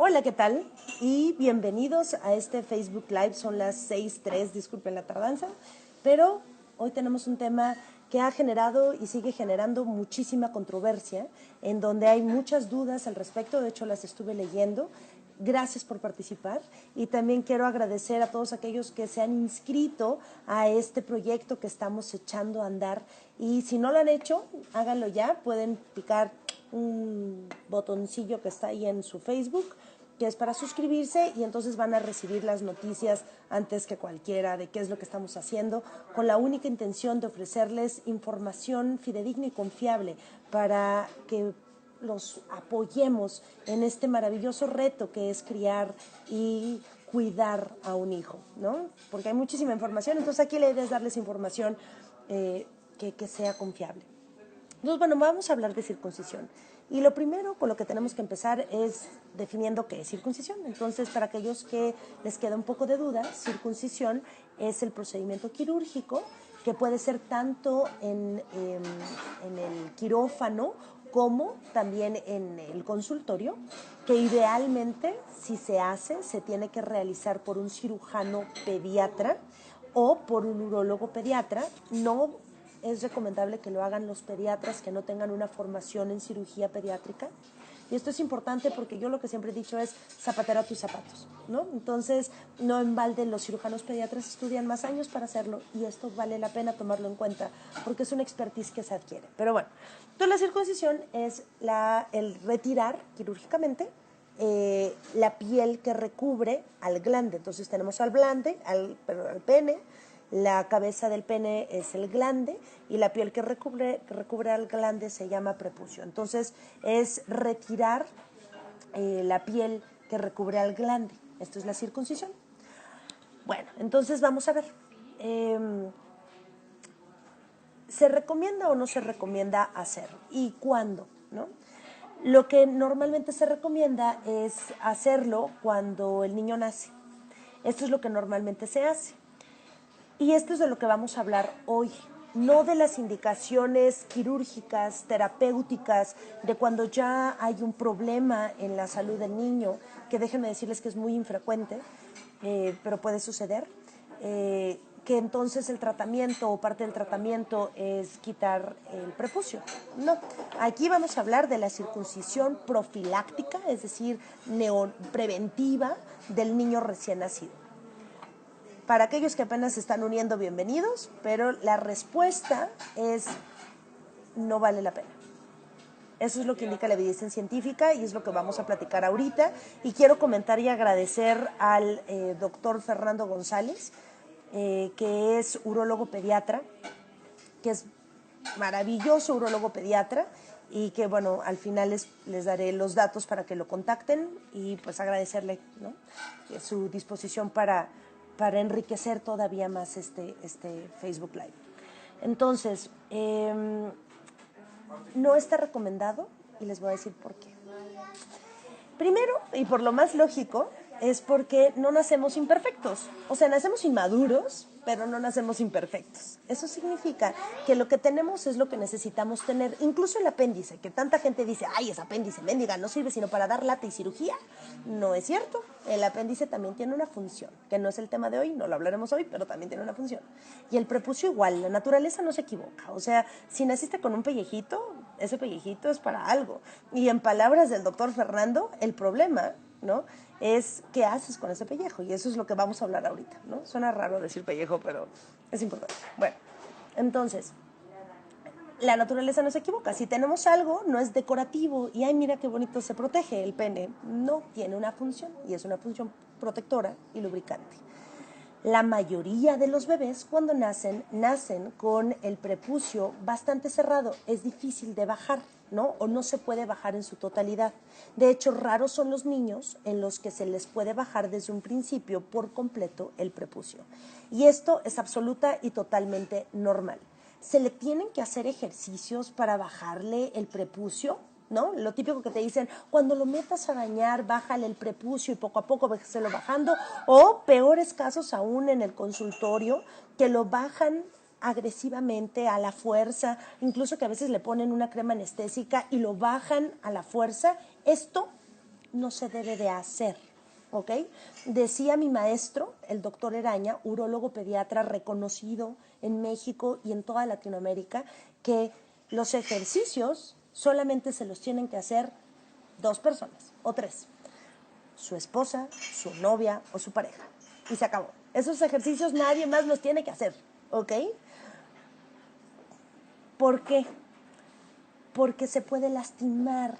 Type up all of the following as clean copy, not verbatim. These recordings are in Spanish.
Hola, ¿qué tal? Y bienvenidos a este Facebook Live. Son las 6:03, disculpen la tardanza, pero hoy tenemos un tema que ha generado y sigue generando muchísima controversia, en donde hay muchas dudas al respecto. De hecho, las estuve leyendo. Gracias por participar y también quiero agradecer a todos aquellos que se han inscrito a este proyecto que estamos echando a andar, y si no lo han hecho, háganlo ya. Pueden picar un botoncillo que está ahí en su Facebook, que es para suscribirse, y entonces van a recibir las noticias antes que cualquiera de qué es lo que estamos haciendo, con la única intención de ofrecerles información fidedigna y confiable para que los apoyemos en este maravilloso reto que es criar y cuidar a un hijo, ¿no? Porque hay muchísima información, entonces aquí la idea es darles información que sea confiable. Entonces, bueno, vamos a hablar de circuncisión. Y lo primero con lo que tenemos que empezar es definiendo qué es circuncisión. Entonces, para aquellos que les queda un poco de duda, circuncisión es el procedimiento quirúrgico que puede ser tanto en el quirófano como también en el consultorio, que idealmente, si se hace, se tiene que realizar por un cirujano pediatra o por un urólogo pediatra. No es recomendable que lo hagan los pediatras que no tengan una formación en cirugía pediátrica. Y esto es importante porque yo lo que siempre he dicho es zapatero a tus zapatos, ¿no? Entonces, no en balde los cirujanos pediatras estudian más años para hacerlo, y esto vale la pena tomarlo en cuenta porque es una expertise que se adquiere. Pero bueno, entonces la circuncisión es el retirar quirúrgicamente la piel que recubre al glande. Entonces tenemos al pene. La cabeza del pene es el glande y la piel que recubre al glande se llama prepucio. Entonces es retirar la piel que recubre al glande. Esto es la circuncisión. Bueno, entonces vamos a ver. ¿Se recomienda o no se recomienda hacerlo? ¿Y cuándo? ¿No? Lo que normalmente se recomienda es hacerlo cuando el niño nace. Esto es lo que normalmente se hace. Y esto es de lo que vamos a hablar hoy, no de las indicaciones quirúrgicas, terapéuticas, de cuando ya hay un problema en la salud del niño, que déjenme decirles que es muy infrecuente, pero puede suceder, que entonces el tratamiento o parte del tratamiento es quitar el prepucio. No, aquí vamos a hablar de la circuncisión profiláctica, es decir, preventiva del niño recién nacido. Para aquellos que apenas se están uniendo, bienvenidos, pero la respuesta es: no vale la pena. Eso es lo que indica la evidencia científica y es lo que vamos a platicar ahorita. Y quiero comentar y agradecer al doctor Fernando González, que es urólogo pediatra, que es maravilloso urólogo pediatra, y que, bueno, al final les daré los datos para que lo contacten, y pues agradecerle, ¿no?, su disposición para enriquecer todavía más este Facebook Live. Entonces, no está recomendado, y les voy a decir por qué. Primero, y por lo más lógico, es porque no nacemos imperfectos. O sea, nacemos inmaduros, pero no nacemos imperfectos. Eso significa que lo que tenemos es lo que necesitamos tener. Incluso el apéndice, que tanta gente dice: ay, ese apéndice, mendiga, no sirve sino para dar lata y cirugía. No es cierto. El apéndice también tiene una función, que no es el tema de hoy, no lo hablaremos hoy, pero también tiene una función. Y el prepucio igual, la naturaleza no se equivoca. O sea, si naciste con un pellejito, ese pellejito es para algo. Y en palabras del doctor Fernando, el problema, ¿no?, es qué haces con ese pellejo, y eso es lo que vamos a hablar ahorita, ¿no? Suena raro decir pellejo, pero es importante. Bueno, entonces, la naturaleza no se equivoca. Si tenemos algo, no es decorativo y ay, mira qué bonito se protege el pene. No, tiene una función, y es una función protectora y lubricante. La mayoría de los bebés, cuando nacen con el prepucio bastante cerrado. Es difícil de bajar, ¿no? O no se puede bajar en su totalidad. De hecho, raros son los niños en los que se les puede bajar desde un principio por completo el prepucio. Y esto es absoluta y totalmente normal. ¿Se le tienen que hacer ejercicios para bajarle el prepucio? ¿No? Lo típico que te dicen: cuando lo metas a bañar, bájale el prepucio y poco a poco véjaselo bajando. O peores casos aún en el consultorio, que lo bajan agresivamente, a la fuerza, incluso que a veces le ponen una crema anestésica y lo bajan a la fuerza. Esto no se debe de hacer, ¿ok? Decía mi maestro, el doctor Eraña, urólogo pediatra reconocido en México y en toda Latinoamérica, que los ejercicios solamente se los tienen que hacer 2 personas o 3. Su esposa, su novia o su pareja. Y se acabó. Esos ejercicios nadie más los tiene que hacer, ¿ok? ¿Por qué? Porque se puede lastimar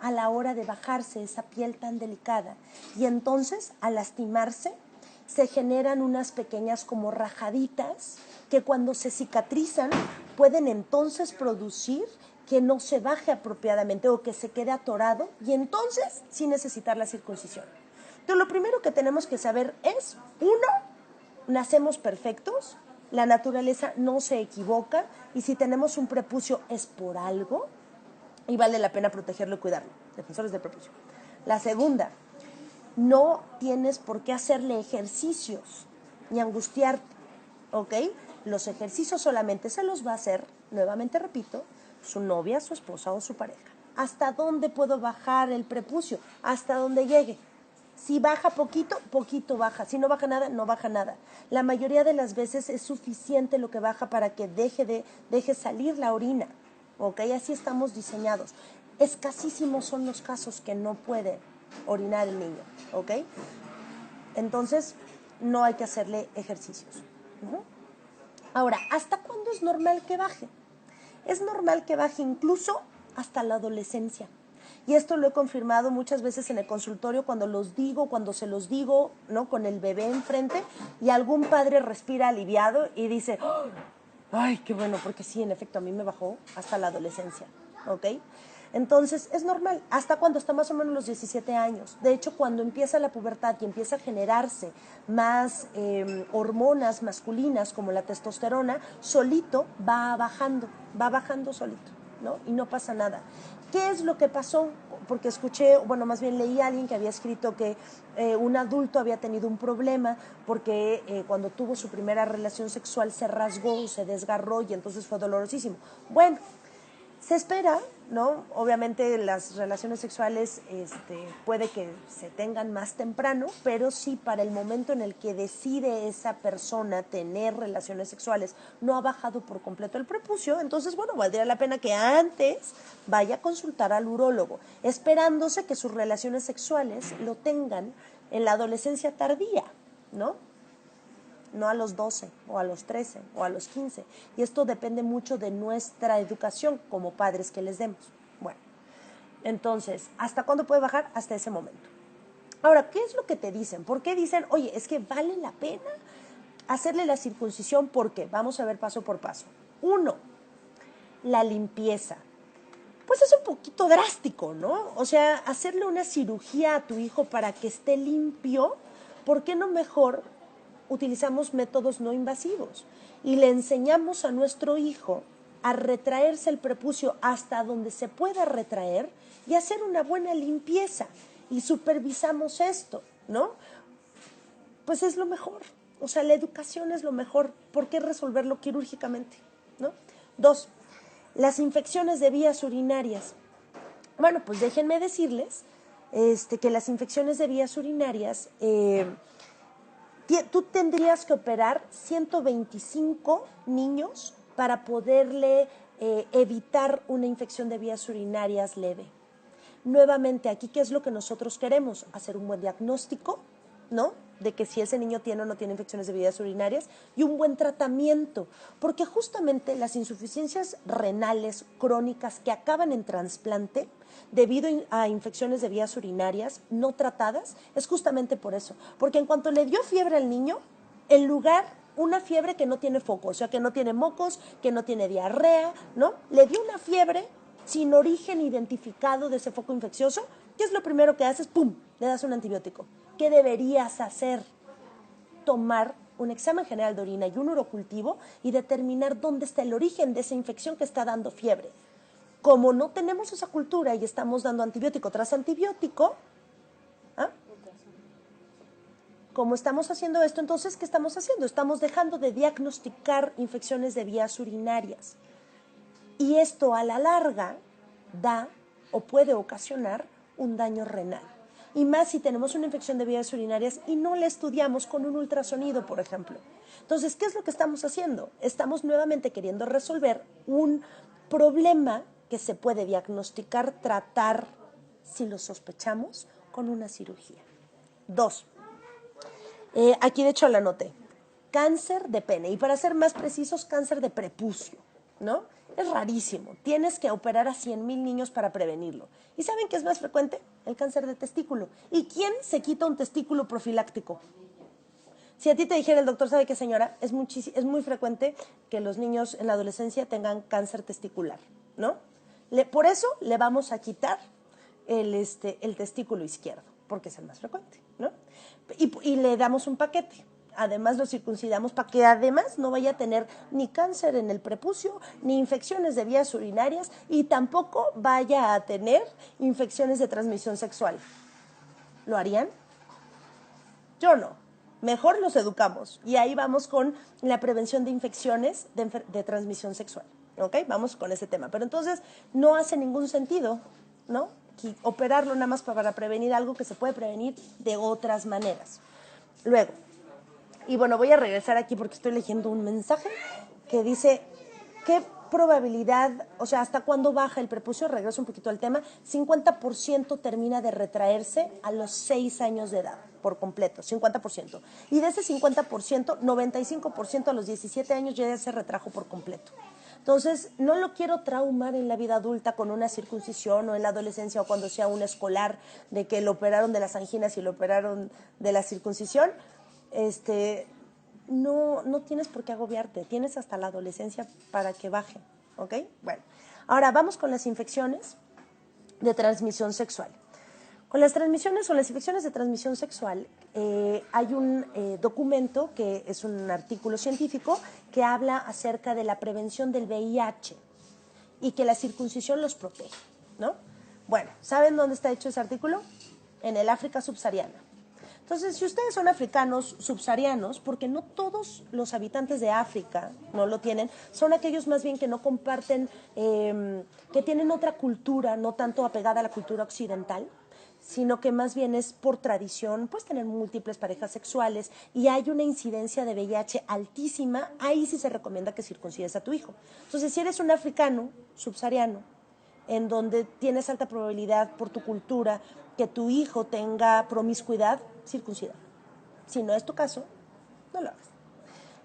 a la hora de bajarse esa piel tan delicada. Y entonces, al lastimarse, se generan unas pequeñas como rajaditas que cuando se cicatrizan pueden entonces producir que no se baje apropiadamente o que se quede atorado y entonces sí necesitar la circuncisión. Entonces, lo primero que tenemos que saber es, 1, nacemos perfectos, la naturaleza no se equivoca y si tenemos un prepucio es por algo y vale la pena protegerlo y cuidarlo. Defensores del prepucio. La segunda, no tienes por qué hacerle ejercicios ni angustiarte, ¿ok? Los ejercicios solamente se los va a hacer, nuevamente repito, su novia, su esposa o su pareja. ¿Hasta dónde puedo bajar el prepucio? Hasta donde llegue. Si baja poquito, poquito baja. Si no baja nada, no baja nada. La mayoría de las veces es suficiente lo que baja para que deje salir la orina. ¿Ok? Así estamos diseñados. Escasísimos son los casos que no puede orinar el niño. ¿Ok? Entonces, no hay que hacerle ejercicios. Ahora, ¿hasta cuándo es normal que baje? Es normal que baje incluso hasta la adolescencia. Y esto lo he confirmado muchas veces en el consultorio cuando se los digo, ¿no? Con el bebé enfrente y algún padre respira aliviado y dice, ¡ay, qué bueno! Porque sí, en efecto, a mí me bajó hasta la adolescencia, ¿ok? Entonces, es normal, hasta cuando está más o menos los 17 años. De hecho, cuando empieza la pubertad y empieza a generarse más hormonas masculinas como la testosterona, solito va bajando solito, ¿no? Y no pasa nada. ¿Qué es lo que pasó? Porque escuché, bueno, más bien leí a alguien que había escrito que un adulto había tenido un problema porque cuando tuvo su primera relación sexual se rasgó, se desgarró y entonces fue dolorosísimo. Bueno, se espera, ¿no? Obviamente las relaciones sexuales puede que se tengan más temprano, pero sí para el momento en el que decide esa persona tener relaciones sexuales no ha bajado por completo el prepucio, entonces, bueno, valdría la pena que antes vaya a consultar al urólogo, esperándose que sus relaciones sexuales lo tengan en la adolescencia tardía, ¿no? No a los 12 o a los 13 o a los 15. Y esto depende mucho de nuestra educación como padres que les demos. Bueno, entonces, ¿hasta cuándo puede bajar? Hasta ese momento. Ahora, ¿qué es lo que te dicen? ¿Por qué dicen, oye, es que vale la pena hacerle la circuncisión? Porque vamos a ver paso por paso. 1, la limpieza. Pues es un poquito drástico, ¿no? O sea, hacerle una cirugía a tu hijo para que esté limpio, ¿por qué no mejor utilizamos métodos no invasivos y le enseñamos a nuestro hijo a retraerse el prepucio hasta donde se pueda retraer y hacer una buena limpieza y supervisamos esto, ¿no? Pues es lo mejor. O sea, la educación es lo mejor. ¿Por qué resolverlo quirúrgicamente? ¿No? 2, las infecciones de vías urinarias. Bueno, pues déjenme decirles que las infecciones de vías urinarias, tú tendrías que operar 125 niños para poderle evitar una infección de vías urinarias leve. Nuevamente, aquí, ¿qué es lo que nosotros queremos? Hacer un buen diagnóstico, ¿no? De que si ese niño tiene o no tiene infecciones de vías urinarias y un buen tratamiento, porque justamente las insuficiencias renales crónicas que acaban en trasplante debido a infecciones de vías urinarias no tratadas, es justamente por eso, porque en cuanto le dio fiebre al niño, en lugar una fiebre que no tiene foco, o sea, que no tiene mocos, que no tiene diarrea, ¿no? Le dio una fiebre sin origen identificado de ese foco infeccioso, ¿qué es lo primero que haces? ¡Pum! Le das un antibiótico. ¿Qué deberías hacer? Tomar un examen general de orina y un urocultivo y determinar dónde está el origen de esa infección que está dando fiebre. Como no tenemos esa cultura y estamos dando antibiótico tras antibiótico, ¿ah? Como estamos haciendo esto, entonces, ¿qué estamos haciendo? Estamos dejando de diagnosticar infecciones de vías urinarias. Y esto a la larga da o puede ocasionar un daño renal. y más si tenemos una infección de vías urinarias y no la estudiamos con un ultrasonido, por ejemplo. Entonces, ¿qué es lo que estamos haciendo? Estamos nuevamente queriendo resolver un problema que se puede diagnosticar, tratar, si lo sospechamos, con una cirugía. 2. Aquí de hecho la anoté. Cáncer de pene, y para ser más precisos, cáncer de prepucio, ¿no? Es rarísimo. Tienes que operar a 100,000 niños para prevenirlo. ¿Y saben qué es más frecuente? El cáncer de testículo. ¿Y quién se quita un testículo profiláctico? Si a ti te dijera el doctor, ¿sabe qué, señora? Es muy frecuente que los niños en la adolescencia tengan cáncer testicular, ¿no? Por eso le vamos a quitar el testículo izquierdo, porque es el más frecuente, ¿no? Y le damos un paquete. Además lo circuncidamos para que además no vaya a tener ni cáncer en el prepucio, ni infecciones de vías urinarias, y tampoco vaya a tener infecciones de transmisión sexual. ¿Lo harían? Yo no. Mejor los educamos. Y ahí vamos con la prevención de infecciones de transmisión sexual. ¿Ok? Vamos con ese tema. Pero entonces no hace ningún sentido, ¿no? Operarlo nada más para prevenir algo que se puede prevenir de otras maneras. Luego, y bueno, voy a regresar aquí porque estoy leyendo un mensaje que dice, ¿qué probabilidad, o sea, hasta cuándo baja el prepucio? Regreso un poquito al tema. 50% termina de retraerse a los 6 años de edad, por completo, 50%. Y de ese 50%, 95% a los 17 años ya se retrajo por completo. Entonces, no lo quiero traumar en la vida adulta con una circuncisión o en la adolescencia o cuando sea un escolar de que lo operaron de las anginas y lo operaron de la circuncisión. No tienes por qué agobiarte, tienes hasta la adolescencia para que baje, ¿ok? Bueno, ahora vamos con las infecciones de transmisión sexual. Con las transmisiones o las infecciones de transmisión sexual hay un documento que es un artículo científico que habla acerca de la prevención del VIH y que la circuncisión los protege, ¿no? Bueno, ¿saben dónde está hecho ese artículo? En el África subsahariana. Entonces, si ustedes son africanos subsaharianos, porque no todos los habitantes de África no lo tienen, son aquellos más bien que no comparten, que tienen otra cultura, no tanto apegada a la cultura occidental, sino que más bien es por tradición, pues tener múltiples parejas sexuales y hay una incidencia de VIH altísima, ahí sí se recomienda que circuncides a tu hijo. Entonces, si eres un africano subsahariano, en donde tienes alta probabilidad por tu cultura que tu hijo tenga promiscuidad, circuncida. Si no es tu caso, no lo hagas.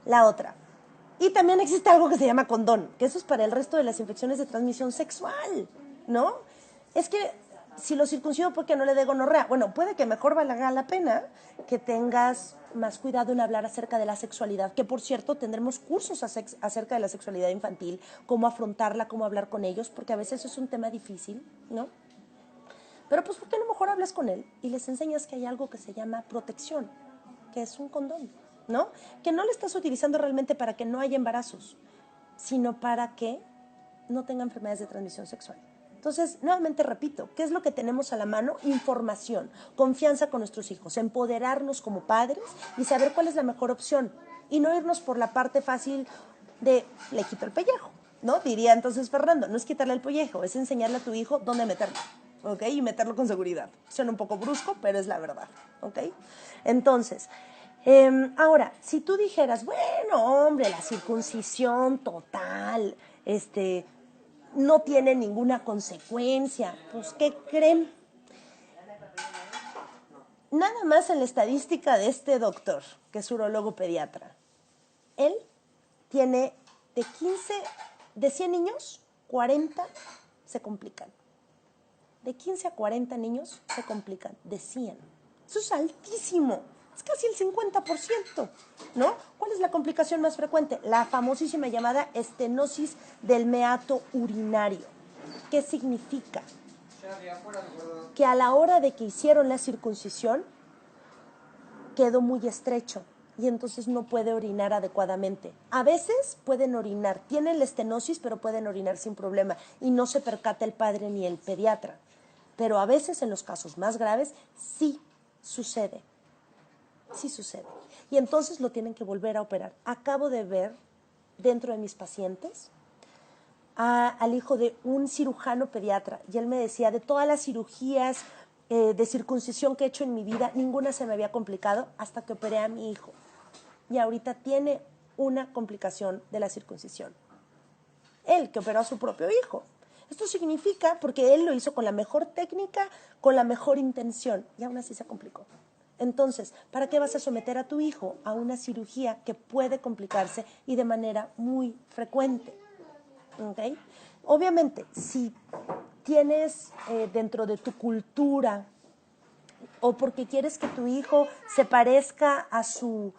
La otra. Y también existe algo que se llama condón, que eso es para el resto de las infecciones de transmisión sexual, ¿no? Es que si lo circuncido, ¿por qué no le dé gonorrea? Bueno, puede que mejor valga la pena que tengas más cuidado en hablar acerca de la sexualidad, que por cierto tendremos cursos acerca de la sexualidad infantil, cómo afrontarla, cómo hablar con ellos, porque a veces es un tema difícil, ¿no? Pero pues, ¿por qué no mejor hablas con él y les enseñas que hay algo que se llama protección, que es un condón, ¿no? Que no lo estás utilizando realmente para que no haya embarazos, sino para que no tenga enfermedades de transmisión sexual. Entonces, nuevamente repito, ¿qué es lo que tenemos a la mano? Información, confianza con nuestros hijos, empoderarnos como padres y saber cuál es la mejor opción y no irnos por la parte fácil de le quito el pellejo, ¿no? Diría entonces Fernando, no es quitarle el pellejo, es enseñarle a tu hijo dónde meterlo, ¿ok? Y meterlo con seguridad. Suena un poco brusco, pero es la verdad, ¿ok? Entonces, ahora, si tú dijeras, bueno, hombre, la circuncisión total, no tiene ninguna consecuencia, pues, ¿qué creen? Nada más en la estadística de este doctor, que es urólogo pediatra, él tiene de 100 niños, 40 se complican. De 15 a 40 niños se complican, de 100. Eso es altísimo, es casi el 50%, ¿no? ¿Cuál es la complicación más frecuente? La famosísima llamada estenosis del meato urinario. ¿Qué significa? Que a la hora de que hicieron la circuncisión, quedó muy estrecho y entonces no puede orinar adecuadamente. A veces pueden orinar, tienen la estenosis, pero pueden orinar sin problema y no se percata el padre ni el pediatra. Pero a veces, en los casos más graves, sí sucede. Sí sucede. Y entonces lo tienen que volver a operar. Acabo de ver, dentro de mis pacientes, al hijo de un cirujano pediatra. Y él me decía, de todas las cirugías de circuncisión que he hecho en mi vida, ninguna se me había complicado hasta que operé a mi hijo. Y ahorita tiene una complicación de la circuncisión. Él, que operó a su propio hijo. Esto significa, porque él lo hizo con la mejor técnica, con la mejor intención, y aún así se complicó. Entonces, ¿para qué vas a someter a tu hijo a una cirugía que puede complicarse y de manera muy frecuente? ¿Okay? Obviamente, si tienes dentro de tu cultura o porque quieres que tu hijo se parezca a su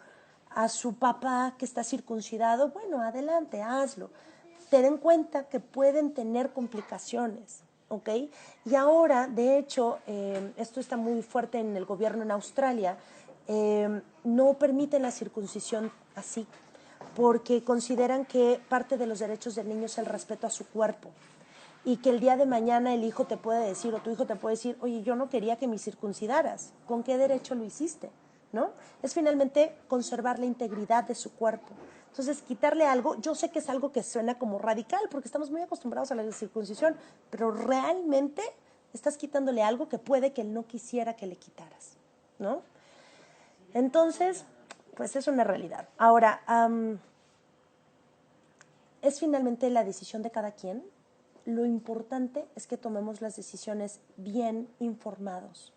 papá que está circuncidado, bueno, adelante, hazlo. Ten en cuenta que pueden tener complicaciones, ¿ok? Y ahora, de hecho, esto está muy fuerte en el gobierno en Australia, no permiten la circuncisión así, porque consideran que parte de los derechos del niño es el respeto a su cuerpo. Y que el día de mañana el hijo te puede decir, o tu hijo te puede decir, oye, yo no quería que me circuncidaras. ¿Con qué derecho lo hiciste? ¿No? Es finalmente conservar la integridad de su cuerpo. Entonces, quitarle algo, yo sé que es algo que suena como radical, porque estamos muy acostumbrados a la circuncisión, pero realmente estás quitándole algo que puede que él no quisiera que le quitaras, ¿no? Entonces, pues es una realidad. Ahora, es finalmente la decisión de cada quien. Lo importante es que tomemos las decisiones bien informados.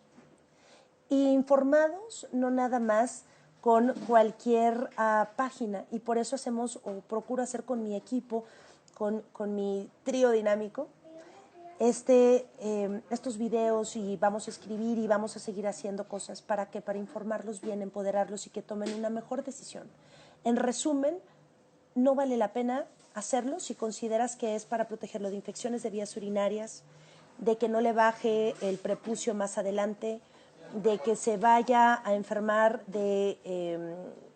Y informados no nada más con cualquier página. Y por eso hacemos, o procuro hacer con mi equipo, con mi trío dinámico, estos videos, y vamos a escribir y vamos a seguir haciendo cosas para informarlos bien, empoderarlos y que tomen una mejor decisión. En resumen, no vale la pena hacerlo si consideras que es para protegerlo de infecciones de vías urinarias, de que no le baje el prepucio más adelante, de que se vaya a enfermar de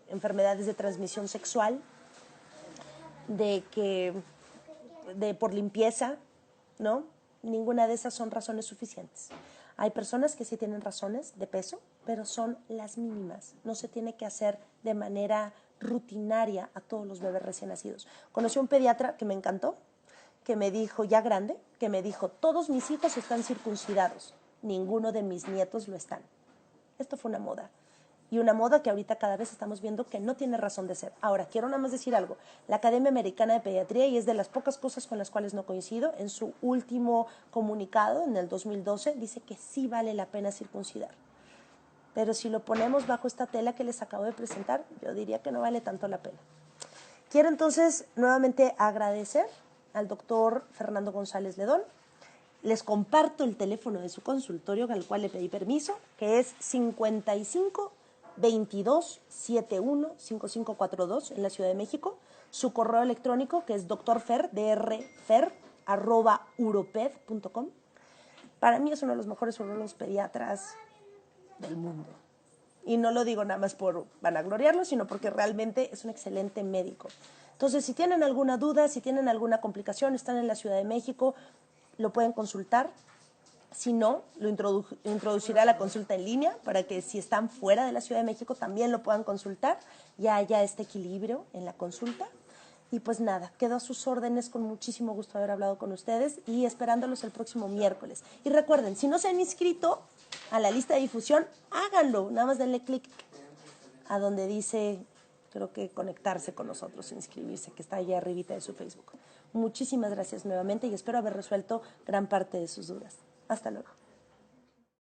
enfermedades de transmisión sexual, por limpieza, ¿no? Ninguna de esas son razones suficientes. Hay personas que sí tienen razones de peso, pero son las mínimas. No se tiene que hacer de manera rutinaria a todos los bebés recién nacidos. Conocí a un pediatra que me encantó, que me dijo, ya grande, que me dijo, todos mis hijos están circuncidados, ninguno de mis nietos lo están. Esto fue una moda. Y una moda que ahorita cada vez estamos viendo que no tiene razón de ser. Ahora, quiero nada más decir algo. La Academia Americana de Pediatría, y es de las pocas cosas con las cuales no coincido, en su último comunicado, en el 2012, dice que sí vale la pena circuncidar. Pero si lo ponemos bajo esta tela que les acabo de presentar, yo diría que no vale tanto la pena. Quiero entonces nuevamente agradecer al doctor Fernando González Ledón. Les comparto el teléfono de su consultorio, al cual le pedí permiso, que es 55 22 71 5542 en la Ciudad de México. Su correo electrónico, que es drfer, @uroped.com. Para mí es uno de los mejores urólogos pediatras del mundo. Y no lo digo nada más por vanagloriarlo, sino porque realmente es un excelente médico. Entonces, si tienen alguna duda, si tienen alguna complicación, están en la Ciudad de México, lo pueden consultar. Si no, lo introducirá la consulta en línea para que si están fuera de la Ciudad de México también lo puedan consultar y haya este equilibrio en la consulta. Y pues nada, quedo a sus órdenes, con muchísimo gusto haber hablado con ustedes y esperándolos el próximo miércoles. Y recuerden, si no se han inscrito a la lista de difusión, háganlo. Nada más denle clic a donde dice, creo que conectarse con nosotros, inscribirse, que está allá arribita de su Facebook. Muchísimas gracias nuevamente y espero haber resuelto gran parte de sus dudas. Hasta luego.